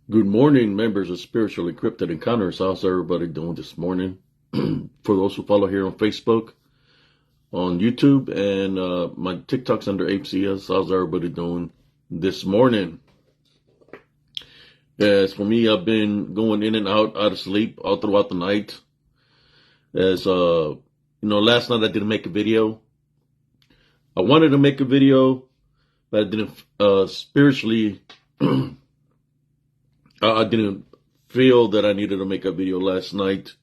Good morning, members of Spiritually Encrypted Encounters. How's everybody doing this morning? For those who follow here on Facebook, on YouTube, and my TikTok's under HCS, how's everybody doing this morning? As for me, I've been going in and out of sleep all throughout the night. Last night I didn't make a video. I wanted to make a video, but I didn't spiritually. I didn't feel that I needed to make a video last night.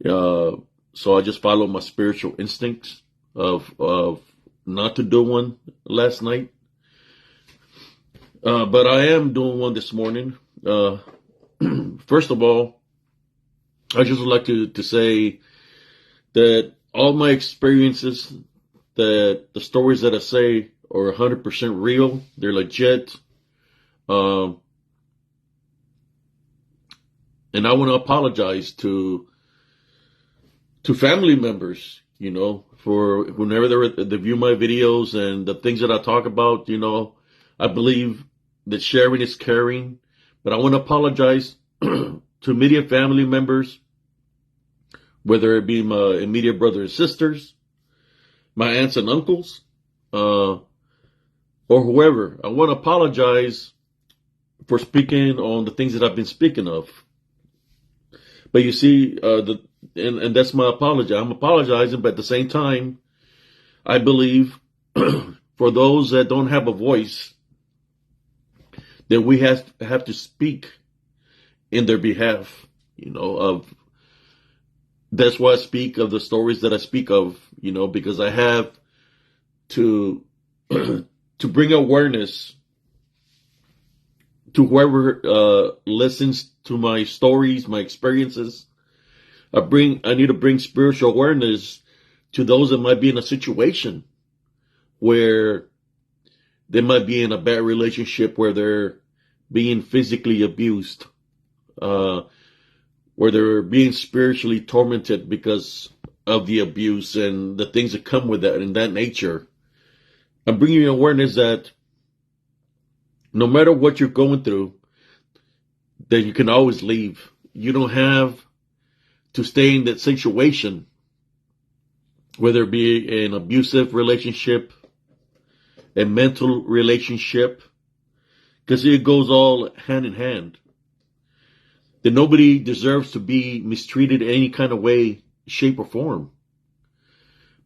So I just followed my spiritual instincts of not to do one last night. But I am doing one this morning. First of all, I just would like to say that all my experiences, that the stories that I say are 100% real. They're legit. And I want to apologize to family members, for whenever they view my videos and the things that I talk about. I believe that sharing is caring, but I want to apologize to immediate family members, whether it be my immediate brothers and sisters, my aunts and uncles, or whoever. I want to apologize for speaking on the things that I've been speaking of. But you see, and that's my apology. I'm apologizing, but at the same time, I believe for those that don't have a voice, that we have to speak in their behalf. That's why I speak of the stories that I speak of. Because I have to to bring awareness to whoever listens to my stories, my experiences. I need to bring spiritual awareness to those that might be in a situation where they might be in a bad relationship, where they're being physically abused, where they're being spiritually tormented because of the abuse and the things that come with that in that nature. I'm bringing you awareness that no matter what you're going through, that you can always leave. You don't have to stay in that situation, whether it be an abusive relationship, a mental relationship, because it goes all hand in hand. That nobody deserves to be mistreated in any kind of way, shape, or form.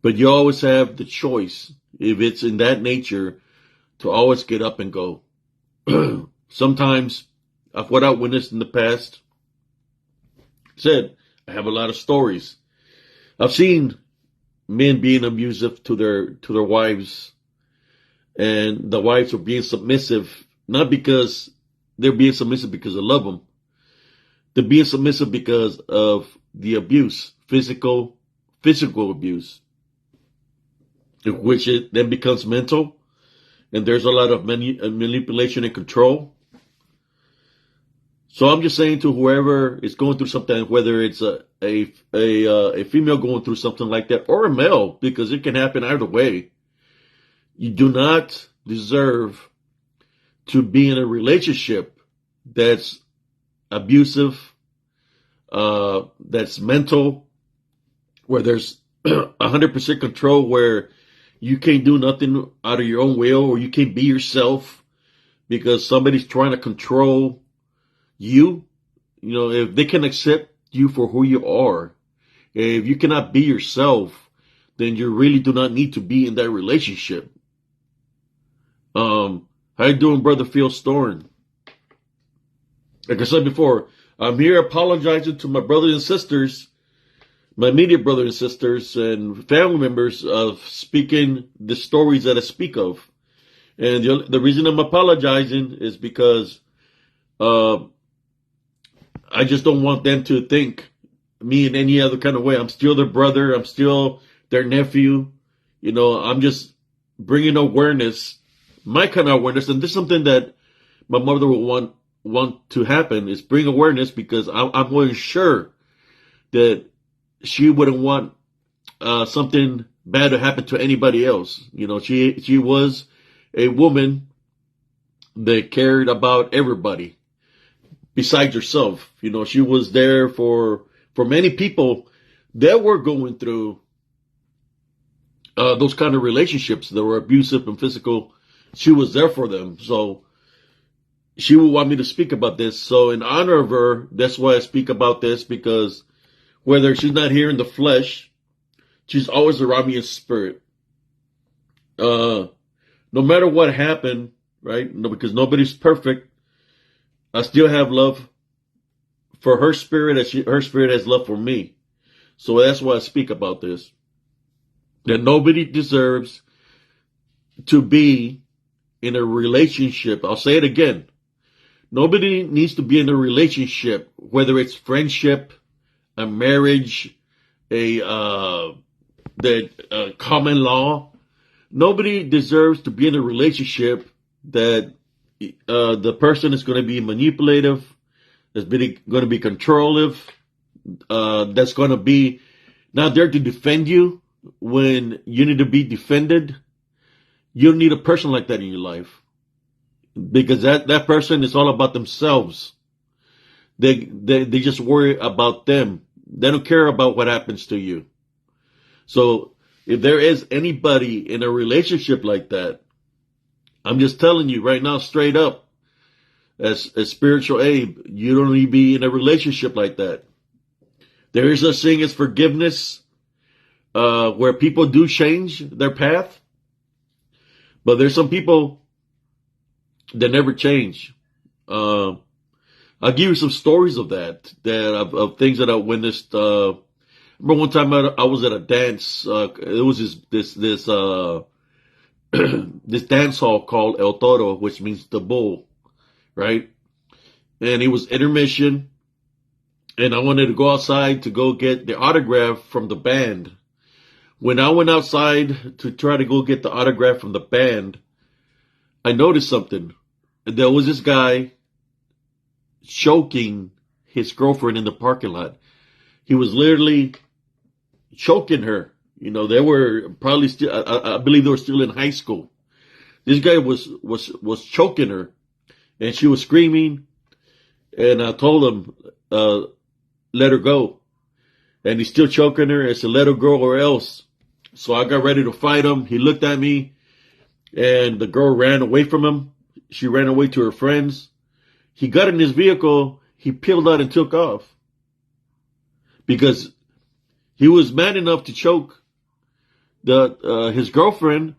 But you always have the choice, if it's in that nature, to always get up and go. Sometimes, of what I witnessed in the past, said, I have a lot of stories. I've seen men being abusive to their wives, and the wives are being submissive, not because they're being submissive because they love them. They're being submissive because of the abuse, physical abuse, which it then becomes mental, and there's a lot of manipulation and control. So I'm just saying to whoever is going through something, whether it's a female going through something like that, or a male, because it can happen either way. You do not deserve to be in a relationship that's abusive, that's mental, where there's 100% control, where you can't do nothing out of your own will, or you can't be yourself because somebody's trying to control you. If they can accept you for who you are, if you cannot be yourself, then you really do not need to be in that relationship. How you doing, Brother Phil Storm? Like I said before, I'm here apologizing to my brothers and sisters, my immediate brothers and sisters and family members, of speaking the stories that I speak of. And the reason I'm apologizing is because I just don't want them to think me in any other kind of way. I'm still their brother. I'm still their nephew. I'm just bringing awareness, my kind of awareness. And this is something that my mother will want to happen, is bring awareness, because I'm more sure that she wouldn't want something bad to happen to anybody else. She was a woman that cared about everybody. besides herself. You know, she was there for many people that were going through those kind of relationships that were abusive and physical. She was there for them. So she would want me to speak about this. So in honor of her, that's why I speak about this, because whether she's not here in the flesh, she's always around me in spirit. No matter what happened, right? No, because nobody's perfect. I still have love for her spirit as her spirit has love for me. So that's why I speak about this. That nobody deserves to be in a relationship. I'll say it again. Nobody needs to be in a relationship, whether it's friendship, a marriage, the common law. Nobody deserves to be in a relationship that the person is going to be manipulative, that's going to be controlling, that's going to be not there to defend you when you need to be defended. You don't need a person like that in your life, because that person is all about themselves. They just worry about them. They don't care about what happens to you. So if there is anybody in a relationship like that, I'm just telling you right now, straight up, as spiritual Abe, you don't need to be in a relationship like that. There is a thing as forgiveness, where people do change their path, but there's some people that never change. I'll give you some stories of that of things that I witnessed. Remember one time I was at a dance. It was this this dance hall called El Toro, which means the bull, right? And it was intermission, and I wanted to go outside to go get the autograph from the band. When I went outside to try to go get the autograph from the band, I noticed something. There was this guy choking his girlfriend in the parking lot. He was literally choking her. You know, they were probably still, I believe they were still in high school. This guy was choking her, and she was screaming, and I told him, let her go. And he's still choking her. I said, let her go or else. So I got ready to fight him. He looked at me, and the girl ran away from him. She ran away to her friends. He got in his vehicle. He peeled out and took off, because he was man enough to choke his girlfriend,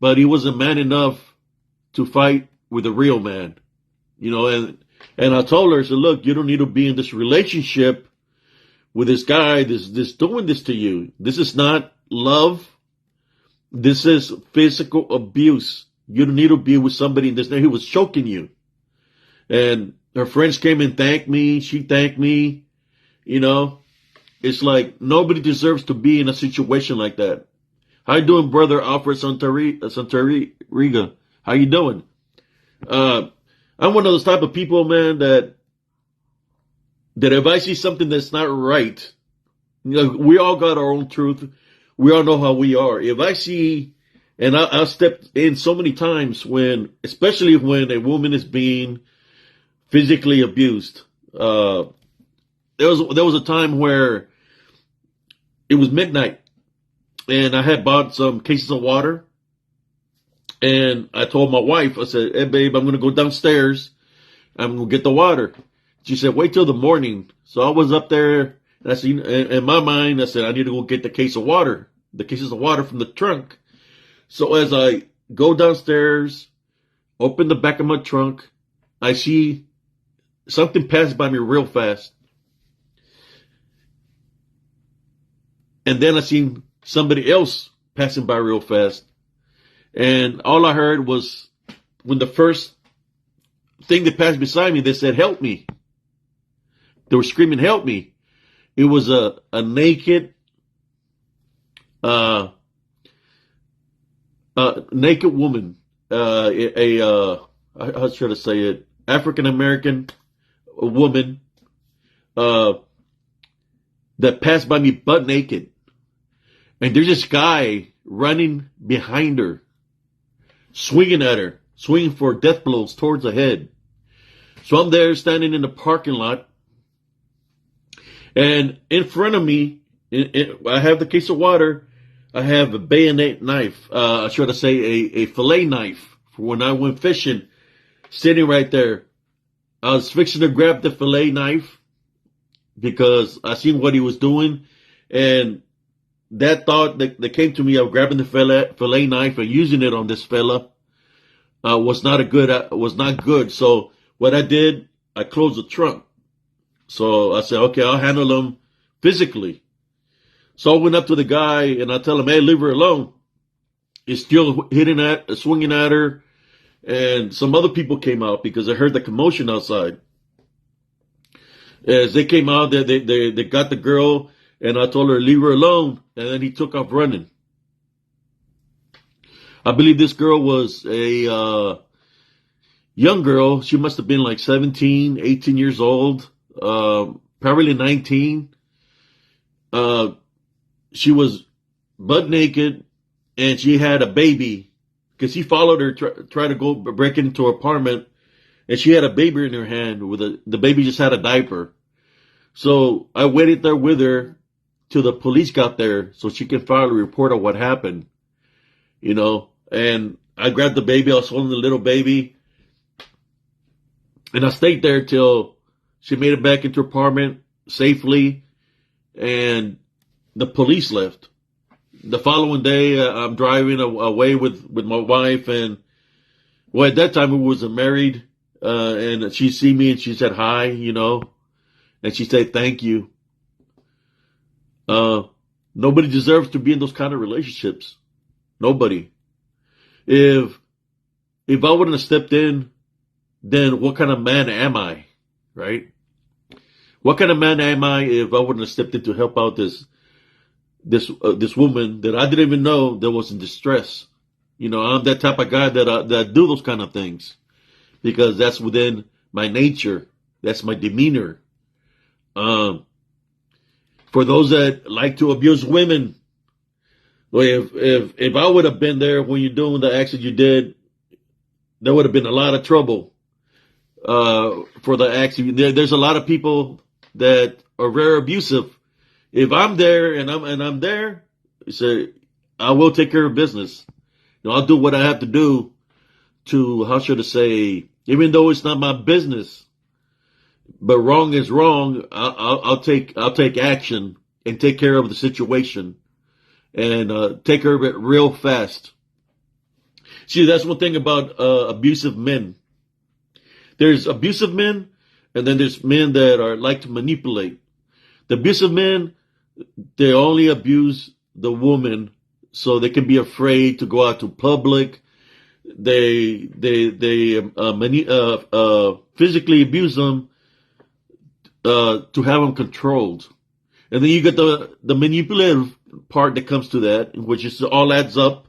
but he wasn't man enough to fight with a real man. You know, and I told her, I said, look, you don't need to be in this relationship with this guy that's doing this to you. This is not love. This is physical abuse. You don't need to be with somebody in this. He was choking you. And her friends came and thanked me. She thanked me. You know, it's like nobody deserves to be in a situation like that. How you doing, brother Alfred Santariga? How you doing? I'm one of those type of people, man, that if I see something that's not right, you know, we all got our own truth. We all know how we are. If I see, and I've stepped in so many times especially when a woman is being physically abused. There was a time where it was midnight, and I had bought some cases of water, and I told my wife, I said, hey babe, I'm going to go downstairs. I'm going to get the water. She said, wait till the morning. So I was up there, and I said, in my mind, I said, I need to go get the cases of water from the trunk. So as I go downstairs, open the back of my trunk, I see something pass by me real fast. And then I seen somebody else passing by real fast. And all I heard was, when the first thing that passed beside me, they said, help me. They were screaming, help me. It was a naked, naked woman, how should I say it? African-American woman, that passed by me butt naked. And there's this guy running behind her, swinging at her, swinging for death blows towards the head. So I'm there standing in the parking lot, and in front of me, I have the case of water. I have a bayonet knife, should I say a fillet knife for when I went fishing, sitting right there. I was fixing to grab the fillet knife because I seen what he was doing, and that thought that came to me of grabbing the fillet knife and using it on this fella was not good. So what I did, I closed the trunk. So I said, okay, I'll handle him physically. So I went up to the guy and I tell him, hey, leave her alone. He's still swinging at her. And some other people came out because I heard the commotion outside. As they came out, they got the girl, and I told her, leave her alone. And then he took off running. I believe this girl was a young girl. She must have been like 17, 18 years old, probably 19. She was butt naked, and she had a baby because he followed her, try to go break into her apartment, and she had a baby in her hand. The baby just had a diaper. So I waited there with her till the police got there so she can file a report on what happened, and I grabbed the baby. I was holding the little baby, and I stayed there till she made it back into her apartment safely, and the police left. The following day, I'm driving away with my wife, and well, at that time we wasn't married, and she see me and she said hi, and she said thank you. Nobody deserves to be in those kind of relationships. Nobody. If I wouldn't have stepped in, then what kind of man am I, right? What kind of man am I if I wouldn't have stepped in to help out this woman that I didn't even know that was in distress? I'm that type of guy that do those kind of things because that's within my nature. That's my demeanor. For those that like to abuse women, well, if I would have been there when you're doing the actions you did, there would have been a lot of trouble for the acts. There's a lot of people that are very abusive. If I'm there and I'm there, so I will take care of business. I'll do what I have to do to, how should I say, even though it's not my business, but wrong is wrong. I'll take action and take care of the situation and take care of it real fast. See, that's one thing about abusive men. There's abusive men, and then there's men that are like to manipulate. The abusive men, they only abuse the woman so they can be afraid to go out to public. They physically abuse them to have them controlled. And then you get the manipulative part that comes to that, in which it all adds up,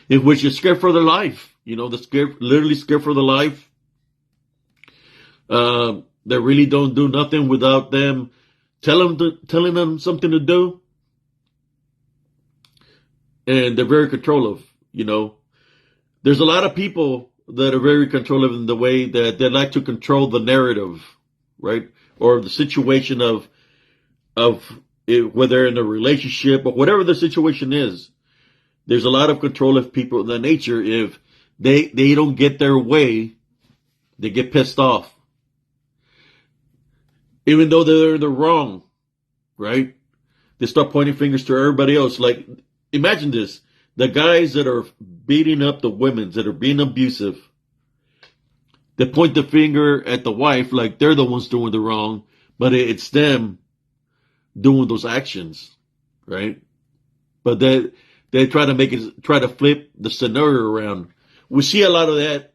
in which you're scared for their life. They're literally scared for their life. They really don't do nothing without them telling them something to do. And they're very controlling. There's a lot of people that are very controlling in the way that they like to control the narrative, right? Or the situation of whether in a relationship or whatever the situation is. There's a lot of controlling people in that nature. If they don't get their way, they get pissed off. Even though they're in the wrong, right? They start pointing fingers to everybody else. Like, imagine this. The guys that are beating up the women, that are being abusive, they point the finger at the wife like they're the ones doing the wrong, but it's them doing those actions, right? But they try to flip the scenario around. We see a lot of that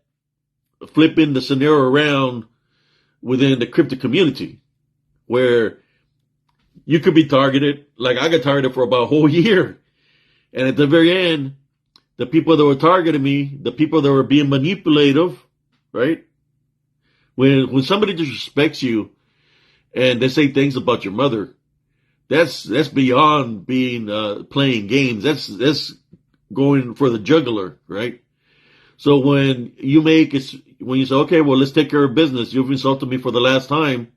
flipping the scenario around within the crypto community, where you could be targeted. Like I got targeted for about a whole year. And at the very end, the people that were targeting me, the people that were being manipulative, right? When somebody disrespects you and they say things about your mother, that's beyond being playing games. That's going for the jugular, right? So when when you say, okay, well, let's take care of business. You've insulted me for the last time,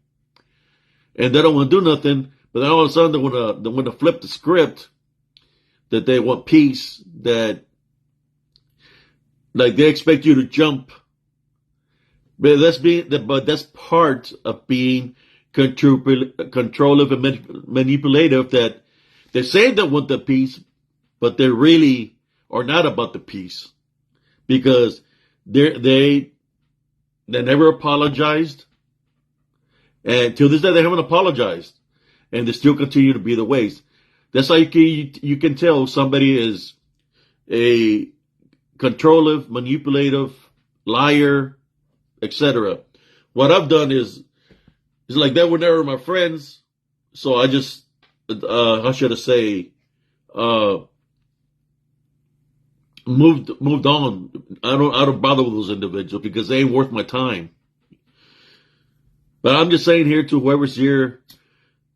and they don't want to do nothing. But then all of a sudden, they want to flip the script, that they want peace, that like they expect you to jump. But that's part of being controlling and manipulative. That they say they want the peace, but they really are not about the peace, because they never apologized, and till this day they haven't apologized, and they still continue to be the ways. That's how you can tell somebody is a controlling, manipulative, liar, etc. What I've done is like they were never my friends, so I just how should I say, moved on. I don't bother with those individuals because they ain't worth my time. But I'm just saying here to whoever's here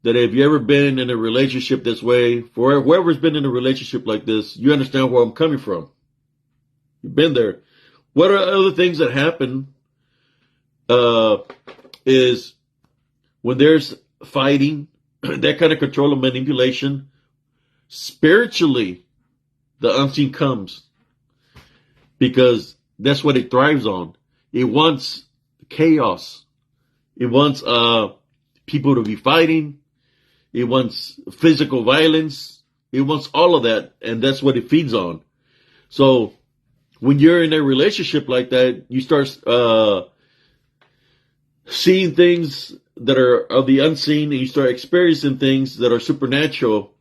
that if you ever been in a relationship this way, for whoever's been in a relationship like this, you understand where I'm coming from. You've been there. What are other things that happen? Is when there's fighting, that kind of control and manipulation, spiritually, the unseen comes, because that's what it thrives on. It wants chaos. It wants people to be fighting. It wants physical violence. It wants all of that, and that's what it feeds on. So when you're in a relationship like that, you start seeing things that are of the unseen, and you start experiencing things that are supernatural,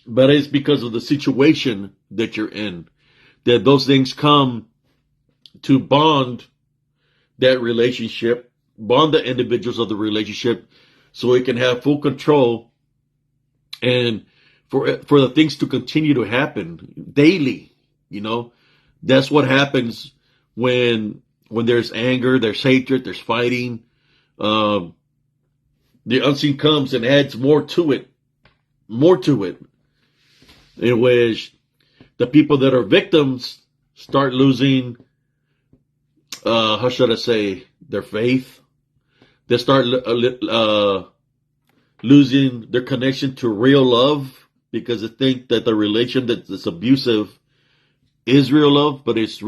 but it's because of the situation that you're in, that those things come to bond that relationship, bond the individuals of the relationship, so it can have full control, and for the things to continue to happen daily. That's what happens when there's anger, there's hatred, there's fighting. The unseen comes and adds more to it, in which the people that are victims start losing, how should I say, their faith. They start losing their connection to real love, because they think that the relation that's abusive is real love, but it's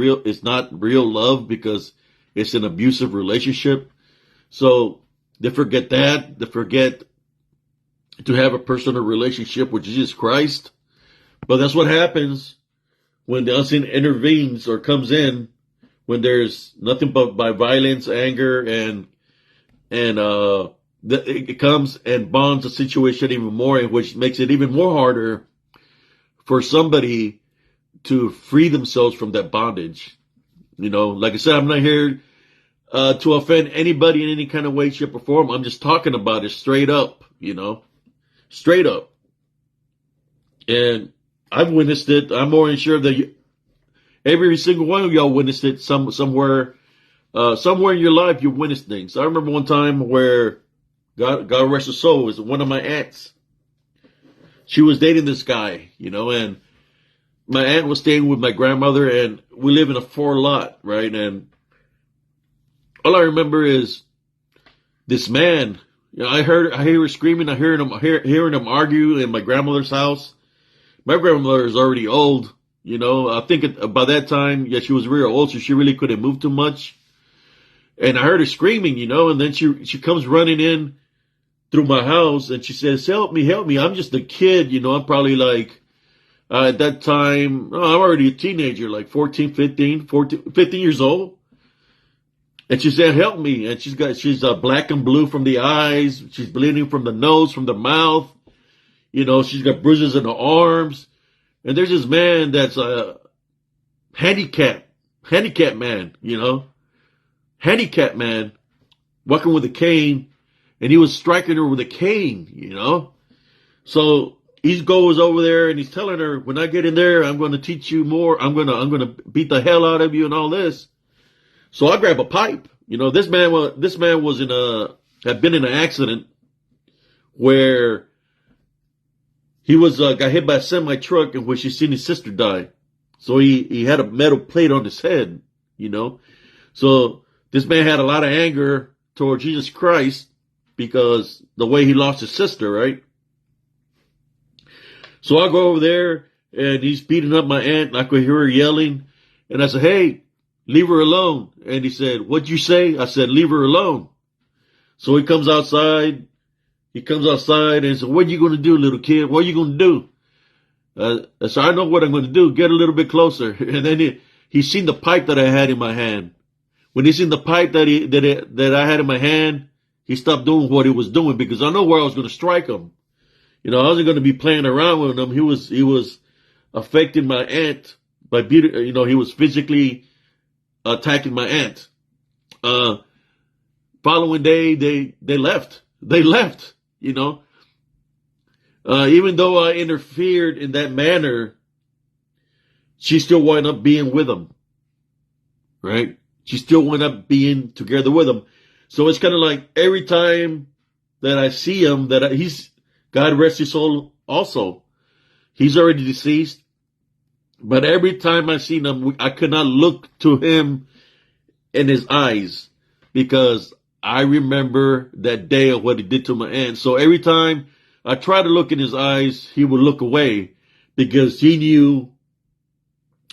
not real love because it's an abusive relationship. So they forget that. They forget to have a personal relationship with Jesus Christ. But that's what happens when the unseen intervenes or comes in, when there's nothing but by violence, anger, and it comes and bonds the situation even more, which makes it even more harder for somebody to free themselves from that bondage. Like I said, I'm not here to offend anybody in any kind of way, shape, or form. I'm just talking about it straight up, straight up. And I've witnessed it. I'm more than sure that every single one of y'all witnessed it somewhere in your life. You witnessed things. I remember one time where, God rest her soul, was one of my aunts. She was dating this guy, and my aunt was staying with my grandmother, and we live in a 4-lot, right? And all I remember is this man. I hear her screaming. I hearing him argue in my grandmother's house. My grandmother is already old, I think by that time, she was real old, so she really couldn't move too much. And I heard her screaming, and then she comes running in through my house, and she says, help me. I'm just a kid, I'm probably like, at that time, I'm already a teenager, like 15 years old. And she said, help me. And she's black and blue from the eyes. She's bleeding from the nose, from the mouth. She's got bruises in her arms. And there's this man that's a handicapped man, handicapped man, walking with a cane, and he was striking her with a cane, So he goes over there and he's telling her, when I get in there, I'm going to teach you more. I'm going to beat the hell out of you and all this. So I grab a pipe. This man was had been in an accident where he got hit by a semi truck in which he seen his sister die. So he had a metal plate on his head, So This man had a lot of anger toward Jesus Christ because the way he lost his sister, right? So I go over there and he's beating up my aunt and I could hear her yelling. And I said, hey, leave her alone. And he said, what'd you say? I said, leave her alone. So he comes outside. He comes outside and said, what are you going to do, little kid? What are you going to do? So I know what I'm going to do. Get a little bit closer. And then he seen the pipe that I had in my hand. When he seen the pipe that I had in my hand, he stopped doing what he was doing because I know where I was going to strike him. I wasn't going to be playing around with him. He was affecting my aunt by he was physically attacking my aunt. Following day, they left. They left, even though I interfered in that manner, she still wound up being with him, right? She still wound up being together with him. So it's kind of like every time that I see him, God rest his soul also. He's already deceased. But every time I seen him, I could not look to him in his eyes because I remember that day of what he did to my aunt. So every time I try to look in his eyes, he would look away because he knew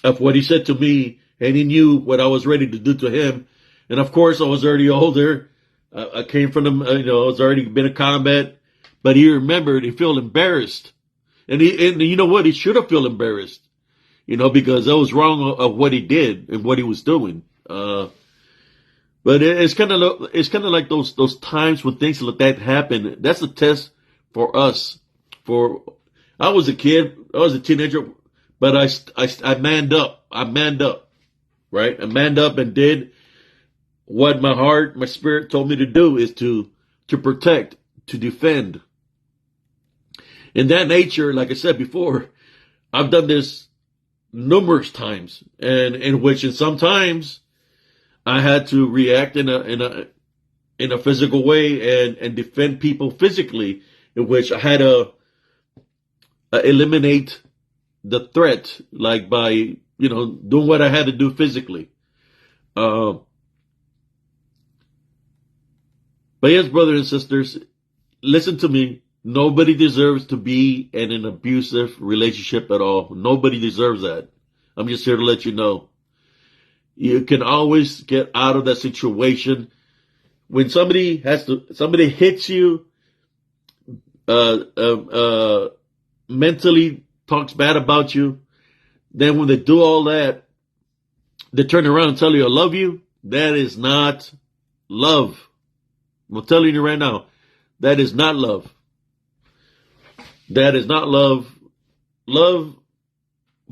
of what he said to me and he knew what I was ready to do to him. And of course, I was already older. I came from him, I was already been in combat, but he remembered, he felt embarrassed. And you know what? He should have felt embarrassed, because I was wrong of what he did and what he was doing. But it's kind of like those times when things like that happen. That's a test for us. I was a kid, I was a teenager, but I manned up. Right? I manned up and did what my heart, my spirit told me to do is to protect, to defend. In that nature, like I said before, I've done this numerous times, and in sometimes I had to react in a physical way and defend people physically, in which I had to eliminate the threat, like by doing what I had to do physically. But yes, brothers and sisters, listen to me. Nobody deserves to be in an abusive relationship at all. Nobody deserves that. I'm just here to let you know. You can always get out of that situation. When somebody hits you, mentally talks bad about you, then when they do all that, they turn around and tell you, I love you. That is not love. I'm telling you right now, that is not love. That is not love. Love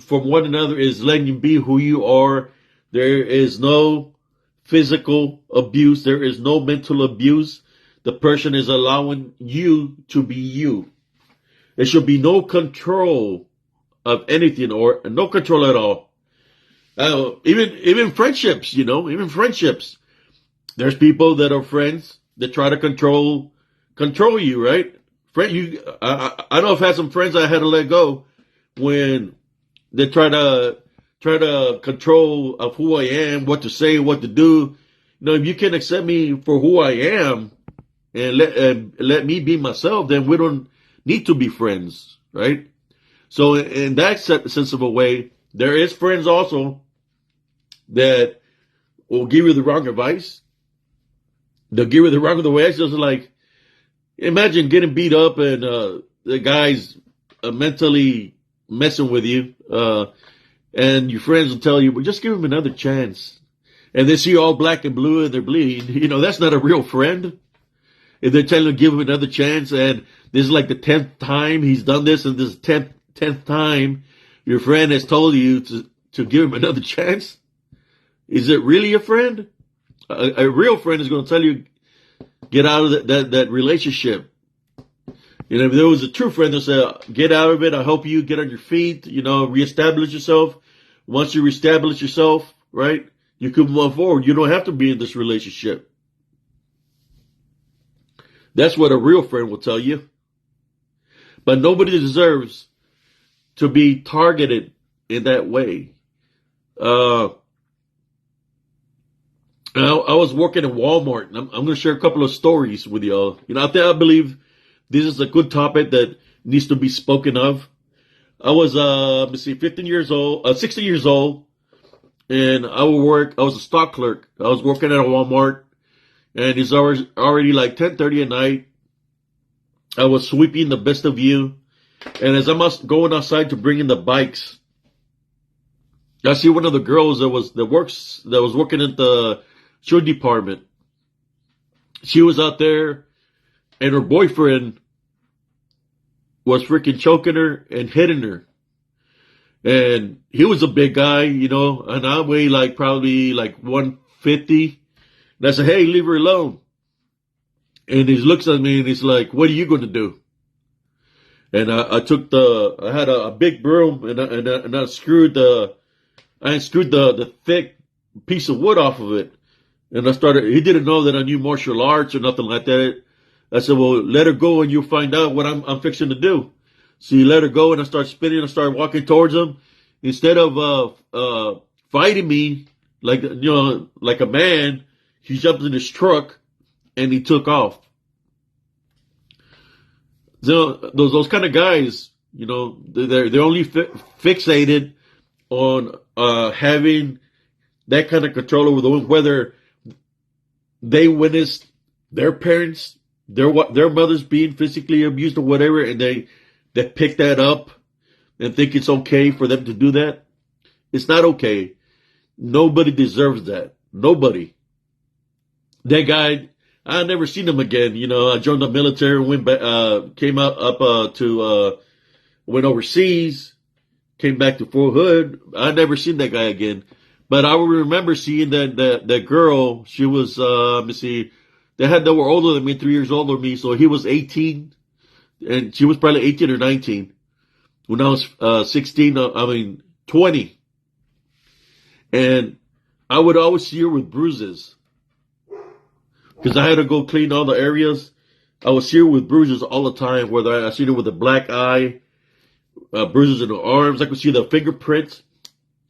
from one another is letting you be who you are. There is no physical abuse. There is no mental abuse. The person is allowing you to be you. There should be no control of anything or no control at all. Even friendships, even friendships. There's people that are friends that try to control you, right? I know I've had some friends I had to let go when they try to control of who I am, what to say, what to do. If you can accept me for who I am and let me be myself, then we don't need to be friends, right? So in that sense of a way, there is friends also that will give you the wrong advice. They'll give you the wrong advice. Just like, imagine getting beat up and the guy's mentally messing with you, and your friends will tell you, well, just give him another chance. And they see you all black and blue and they're bleeding. That's not a real friend. If they're telling you to give him another chance and this is like the 10th time he's done this and this is 10th time your friend has told you to give him another chance, is it really a friend? A real friend is going to tell you, get out of that relationship. If there was a true friend that said, get out of it, I help you get on your feet, reestablish yourself. Once you reestablish yourself, right, you can move forward. You don't have to be in this relationship. That's what a real friend will tell you. But nobody deserves to be targeted in that way. I was working at Walmart, and I'm going to share a couple of stories with y'all. I believe this is a good topic that needs to be spoken of. I was, let me see, 15 years old, 16 years old, and I was a stock clerk. I was working at a Walmart, and it's already like 10:30 at night. I was sweeping the best of you, and as I'm going outside to bring in the bikes, I see one of the girls that was working at the shoe department. She was out there, and her boyfriend was freaking choking her and hitting her. And he was a big guy, and I weigh probably 150. And I said, hey, leave her alone. And he looks at me and he's like, what are you going to do? And I had a big broom and I unscrewed the thick piece of wood off of it. And he didn't know that I knew martial arts or nothing like that. I said, well, let her go and you'll find out what I'm fixing to do. So he let her go and I started spinning and started walking towards him. Instead of fighting me like a man, he jumped in his truck and he took off. So those kind of guys, they're only fixated on having that kind of control over the women, whether they witnessed their parents, their mothers being physically abused or whatever, and they pick that up and think it's okay for them to do that. It's not okay. Nobody deserves that. Nobody. That guy, I never seen him again. I joined the military, went back, went overseas, came back to Fort Hood. I never seen that guy again. But I will remember seeing that girl. She was, let me see, they were older than me, 3 years older than me. So he was 18 and she was probably 18 or 19. When I was 20. And I would always see her with bruises. Because I had to go clean all the areas. I would see her with bruises all the time, whether I see her with a black eye, bruises in her arms. I could see the fingerprints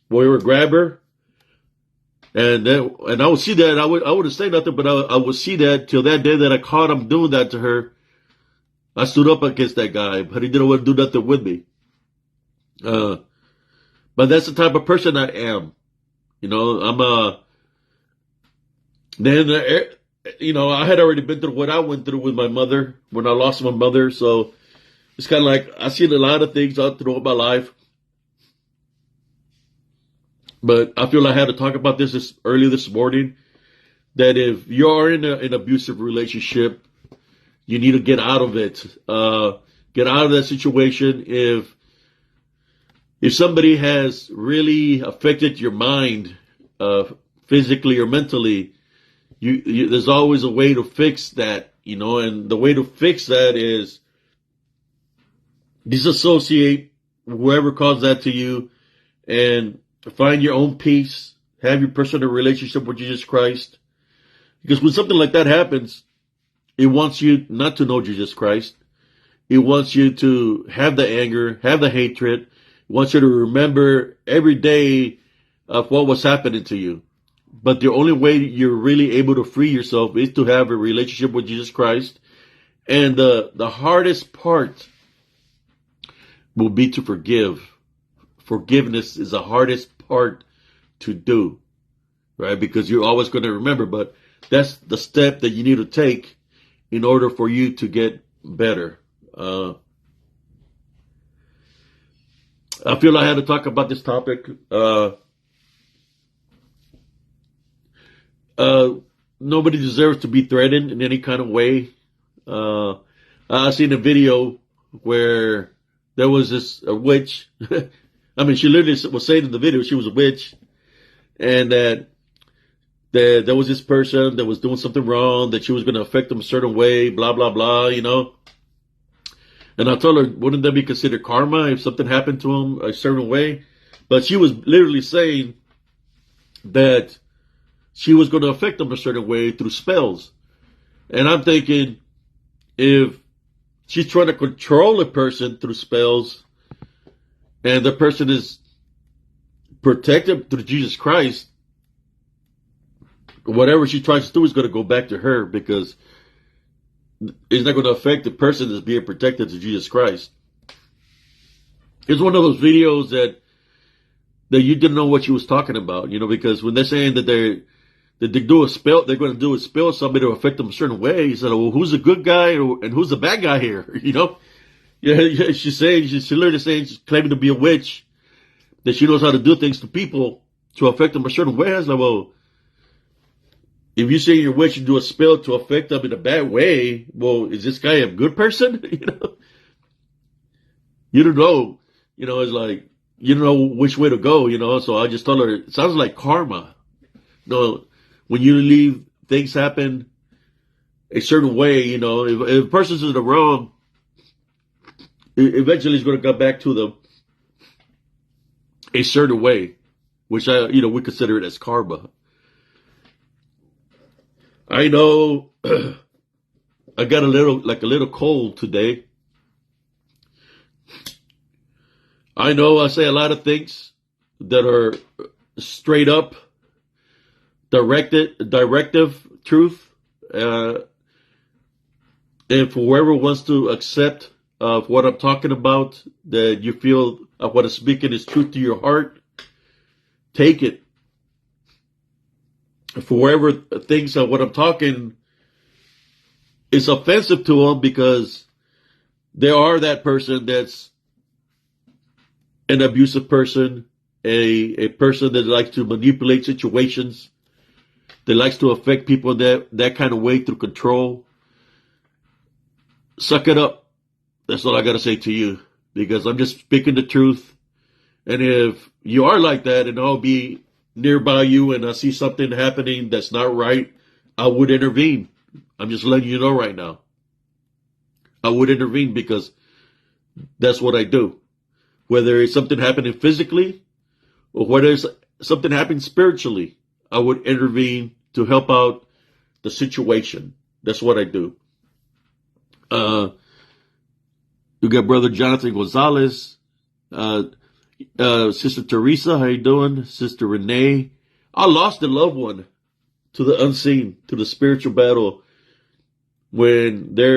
where he would grab her. And I would see that. I wouldn't say nothing, but I would see that till that day that I caught him doing that to her. I stood up against that guy, but he didn't want to do nothing with me. But that's the type of person I am. I had already been through what I went through with my mother when I lost my mother. So it's kind of like I've seen a lot of things out throughout my life. But I feel I had to talk about this early this morning, that if you're in an abusive relationship, you need to get out of it. Get out of that situation. If somebody has really affected your mind, physically or mentally, there's always a way to fix that, and the way to fix that is disassociate whoever caused that to you and find your own peace, have your personal relationship with Jesus Christ. Because when something like that happens, it wants you not to know Jesus Christ. It wants you to have the anger, have the hatred. It wants you to remember every day of what was happening to you. But the only way you're really able to free yourself is to have a relationship with Jesus Christ. And the hardest part will be to forgive. Forgiveness is the hardest part to do, right? Because you're always going to remember, but that's the step that you need to take in order for you to get better. I feel I had to talk about this topic. Nobody deserves to be threatened in any kind of way. I seen a video where there was a witch. I mean, she literally was saying in the video she was a witch, and that there was this person that was doing something wrong, that she was going to affect them a certain way, blah, blah, blah, And I told her, wouldn't that be considered karma if something happened to them a certain way? But she was literally saying that she was going to affect them a certain way through spells. And I'm thinking, if she's trying to control a person through spells, and the person is protected through Jesus Christ, whatever she tries to do is going to go back to her, because it's not going to affect the person that's being protected to Jesus Christ. It's one of those videos that you didn't know what she was talking about, because when they're saying that they do a spell, they're going to do a spell somebody to affect them a certain way. He said, well, who's the good guy and who's the bad guy here? Yeah, she's literally saying, she's claiming to be a witch, that she knows how to do things to people to affect them a certain way. I was like, well, if you say you're a witch and do a spell to affect them in a bad way, well, is this guy a good person? You don't know. It's like, you don't know which way to go, so I just told her, it sounds like karma. When you leave things happen a certain way, if a person's in the wrong, eventually it's going to come back to them a certain way, which we consider it as karma. I know I got a little cold today. I know I say a lot of things that are straight up directive truth. And for whoever wants to accept what I'm talking about, that you feel what I'm speaking is truth to your heart, take it. For whoever thinks that what I'm talking is offensive to them, because they are that person that's an abusive person, a person that likes to manipulate situations, that likes to affect people that kind of way through control. Suck it up. That's all I got to say to you, because I'm just speaking the truth. And if you are like that and I'll be nearby you and I see something happening that's not right, I would intervene. I'm just letting you know right now. I would intervene, because that's what I do. Whether it's something happening physically or whether it's something happening spiritually, I would intervene to help out the situation. That's what I do. You got Brother Jonathan Gonzalez, Sister Teresa, how you doing? Sister Renee. I lost a loved one to the unseen, to the spiritual battle. That's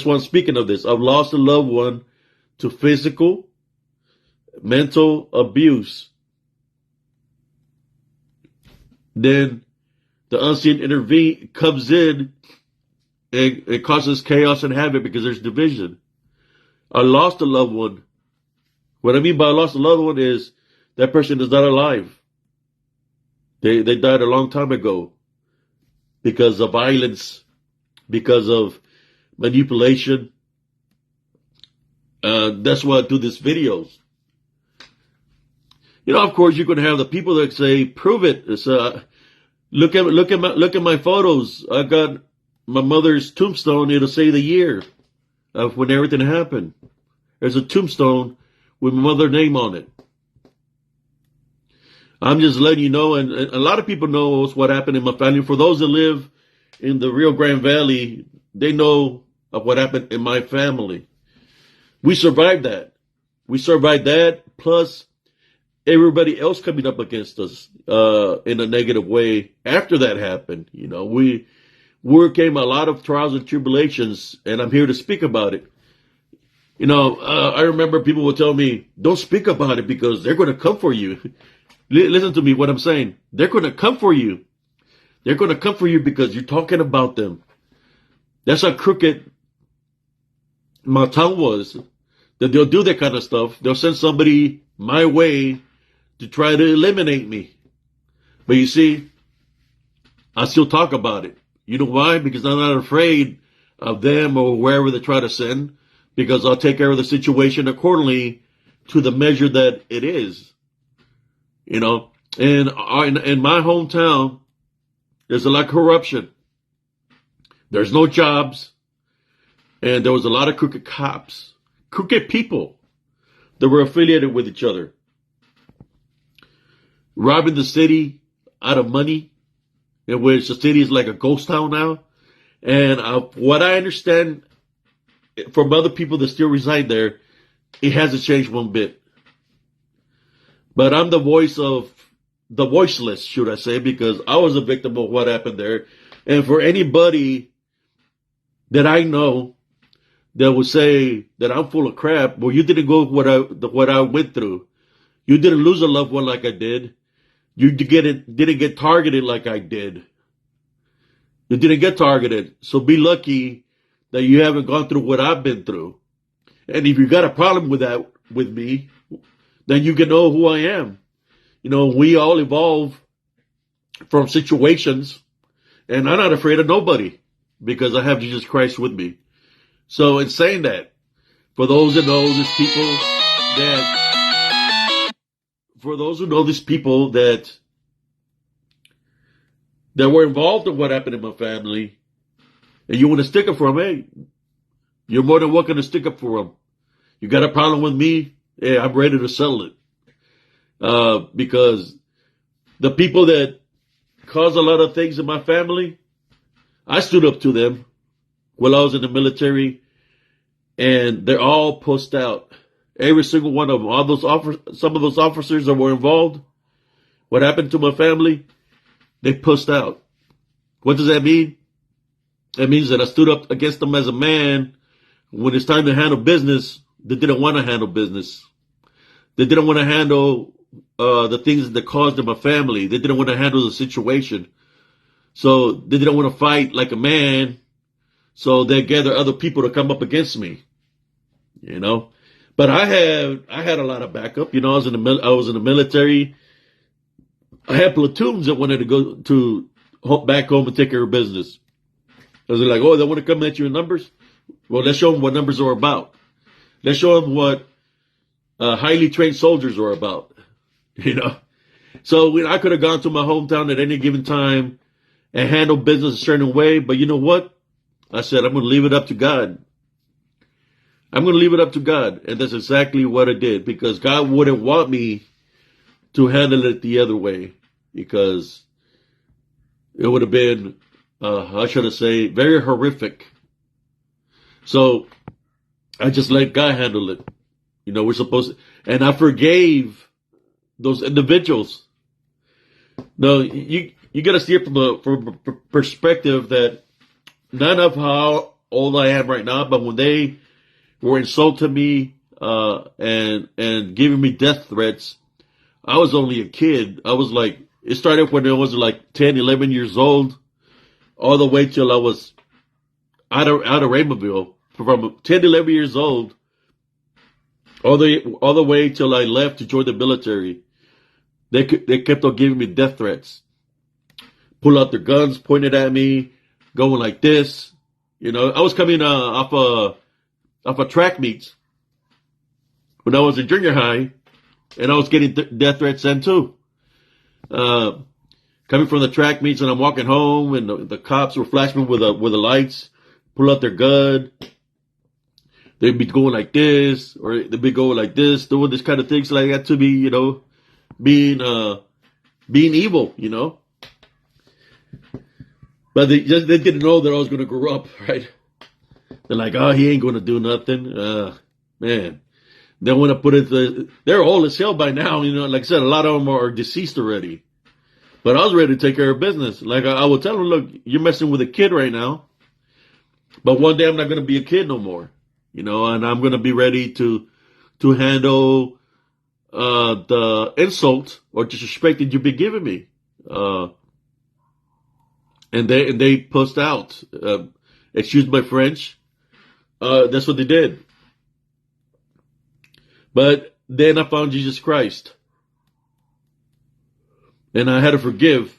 why I'm speaking of this. I've lost a loved one to physical, mental abuse. Then the unseen comes in and it causes chaos and havoc, because there's division. I lost a loved one. What I mean by I lost a loved one is that person is not alive. They died a long time ago because of violence, because of manipulation. That's why I do these videos. Of course, you're going to have the people that say, "Prove it." It's, look at my photos. I got my mother's tombstone. It'll say the year of when everything happened. There's a tombstone with my mother's name on it. I'm just letting you know, and a lot of people know what happened in my family. For those that live in the Rio Grande Valley, they know of what happened in my family. We survived that. We survived that, plus everybody else coming up against us in a negative way after that happened. We overcame a lot of trials and tribulations, and I'm here to speak about it. I remember people would tell me, don't speak about it because they're going to come for you. Listen to me, what I'm saying. They're going to come for you. They're going to come for you because you're talking about them. That's how crooked my tongue was. That they'll do that kind of stuff. They'll send somebody my way to try to eliminate me. But you see, I still talk about it. You know why? Because I'm not afraid of them or wherever they try to send. Because I'll take care of the situation accordingly to the measure that it is. And in my hometown, there's a lot of corruption. There's no jobs. And there was a lot of crooked cops, crooked people that were affiliated with each other, robbing the city out of money, in which the city is like a ghost town now. And what I understand from other people that still reside there, it hasn't changed one bit. But I'm the voice of the voiceless, should I say, because I was a victim of what happened there. And for anybody that I know that would say that I'm full of crap, well, you didn't go what I went through. You didn't lose a loved one like I did. You didn't get targeted like I did. You didn't get targeted. So be lucky that you haven't gone through what I've been through. And if you got a problem with that, with me, then you can know who I am. You know, we all evolve from situations, and I'm not afraid of nobody because I have Jesus Christ with me. So in saying that, for those that know these people that were involved in what happened in my family, and you want to stick up for them, hey, you're more than welcome to stick up for them. You got a problem with me? Hey, I'm ready to settle it. Because the people that caused a lot of things in my family, I stood up to them while I was in the military, and they're all pushed out. Every single one of them. Some of those officers that were involved, what happened to my family, they pushed out. What does that mean? That means that I stood up against them as a man. When it's time to handle business, they didn't want to handle business. They didn't want to handle the things that caused in my family. They didn't want to handle the situation. So they didn't want to fight like a man. So they gather other people to come up against me. You know, but I had a lot of backup. You know, I was in the military. I had platoons that wanted to go to back home and take care of business. I was like, oh, they want to come at you in numbers? Well, let's show them what numbers are about. Let's show them what highly trained soldiers are about. You know, so I could have gone to my hometown at any given time and handled business a certain way. But you know what? I said, I'm going to leave it up to God. I'm going to leave it up to God. And that's exactly what I did, because God wouldn't want me to handle it the other way, because it would have been, how should I say, very horrific. So I just let God handle it. You know, we're supposed to, and I forgave those individuals. No, you got to see it from a perspective that none of how old I am right now, but when they were insulting me and giving me death threats, I was only a kid. I was like, it started when I was like 10, 11 years old, all the way till I was out of Raymondville. From 10, 11 years old, all the way till I left to join the military. They kept on giving me death threats. Pull out their guns, pointed at me, going like this. You know, I was coming off a track meets when I was in junior high, and I was getting death threats then too. Coming from the track meets, and I'm walking home, and the cops were flashing me with the lights, pull out their gun. They'd be going like this, or they'd be going like this, doing this kind of things like that to me, you know, being evil, you know. But they didn't know that I was going to grow up, right? They're like, oh, he ain't going to do nothing. Man, they want to put it, they're old as hell by now, you know. Like I said, a lot of them are deceased already. But I was ready to take care of business. Like I would tell them, look, you're messing with a kid right now, but one day I'm not going to be a kid no more. You know, and I'm going to be ready to handle the insult or disrespect that you've been giving me. And they pushed out. Excuse my French. That's what they did. But then I found Jesus Christ, and I had to forgive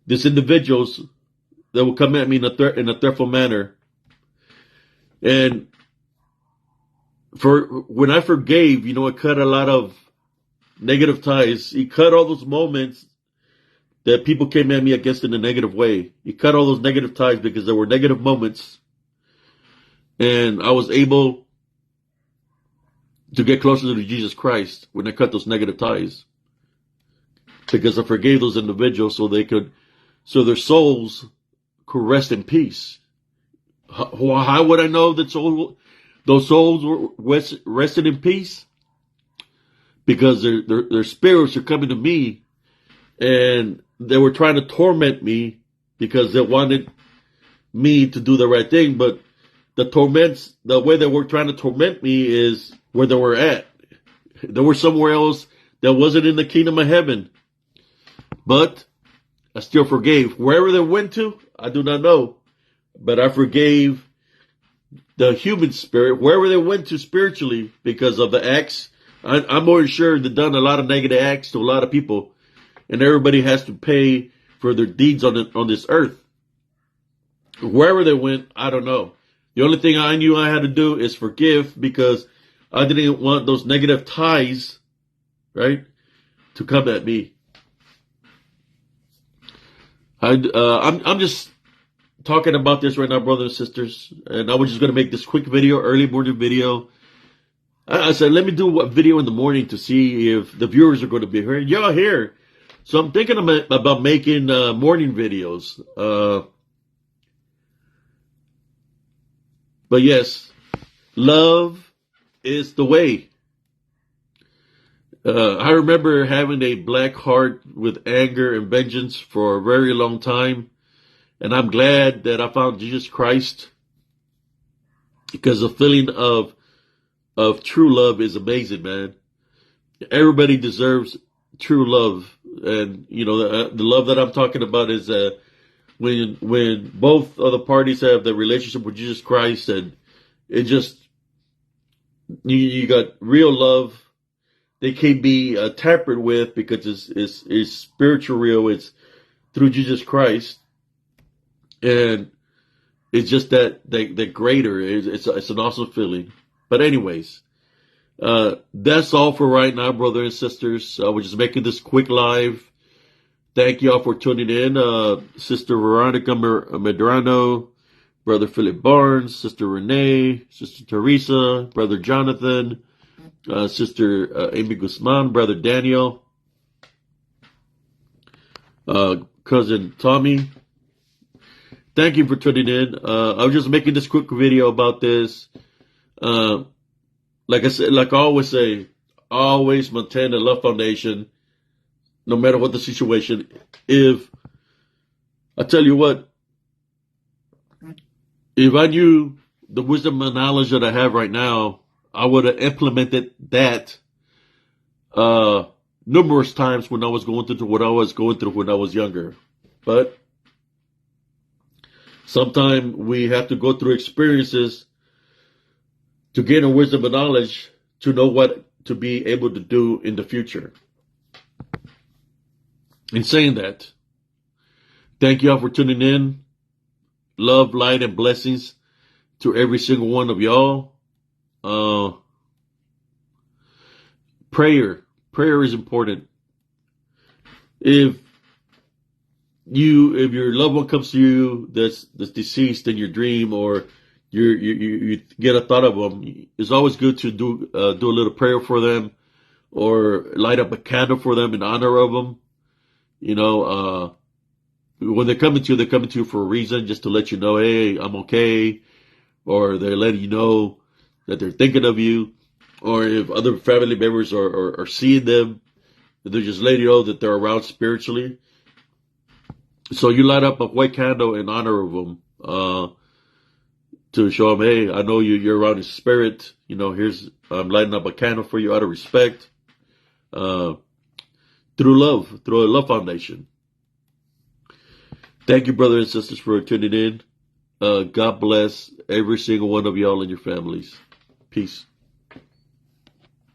these individuals that would come at me in a threatful manner. And when I forgave, you know, it cut a lot of negative ties. It cut all those moments that people came at me against in a negative way. It cut all those negative ties because there were negative moments. And I was able to get closer to Jesus Christ when I cut those negative ties. Because I forgave those individuals so their souls could rest in peace. How would I know that those souls were resting in peace? Because their spirits are coming to me and they were trying to torment me because they wanted me to do the right thing. But the way they were trying to torment me is where they were at. They were somewhere else that wasn't in the kingdom of heaven. But I still forgave. Wherever they went to, I do not know. But I forgave the human spirit, wherever they went to spiritually, because of the acts. I'm more sure they've done a lot of negative acts to a lot of people. And everybody has to pay for their deeds on this earth. Wherever they went, I don't know. The only thing I knew I had to do is forgive, because I didn't want those negative ties, right, to come at me. I'm just talking about this right now, brothers and sisters, and I was just going to make this quick video, early morning video. I said, let me do a video in the morning to see if the viewers are going to be here. Y'all here. So I'm thinking about making morning videos. But yes, love is the way. I remember having a black heart with anger and vengeance for a very long time. And I'm glad that I found Jesus Christ, because the feeling of true love is amazing, man. Everybody deserves true love. And, you know, the love that I'm talking about is when both of the parties have the relationship with Jesus Christ, and it just, you got real love. They can't be tampered with, because it's spiritual real. It's through Jesus Christ. And it's just that greater. It's an awesome feeling. But anyways, that's all for right now, brothers and sisters. We're just making this quick live. Thank y'all for tuning in. Sister Veronica Medrano, Brother Philip Barnes, Sister Renee, Sister Teresa, Brother Jonathan, Sister Amy Guzman, Brother Daniel, Cousin Tommy. Thank you for tuning in. I was just making this quick video about this. Like I said, like I always say, always maintain the love foundation, no matter what the situation. If I tell you what, if I knew the wisdom and knowledge that I have right now, I would have implemented that numerous times when I was going through what I was going through when I was younger. But sometimes we have to go through experiences to gain a wisdom and knowledge to know what to be able to do in the future. In saying that, thank you all for tuning in. Love, light, and blessings to every single one of y'all. Prayer is important. If your loved one comes to you that's deceased in your dream, or you get a thought of them, it's always good to do a little prayer for them, or light up a candle for them in honor of them. You know, when they're coming to you for a reason, just to let you know, hey, I'm okay, or they're letting you know that they're thinking of you, or if other family members are seeing them, they're just letting you know that they're around spiritually. So you light up a white candle in honor of them, to show them, hey, I know you're around in spirit. You know, I'm lighting up a candle for you out of respect, through love, through a love foundation. Thank you, brothers and sisters, for tuning in. God bless every single one of y'all and your families. Peace.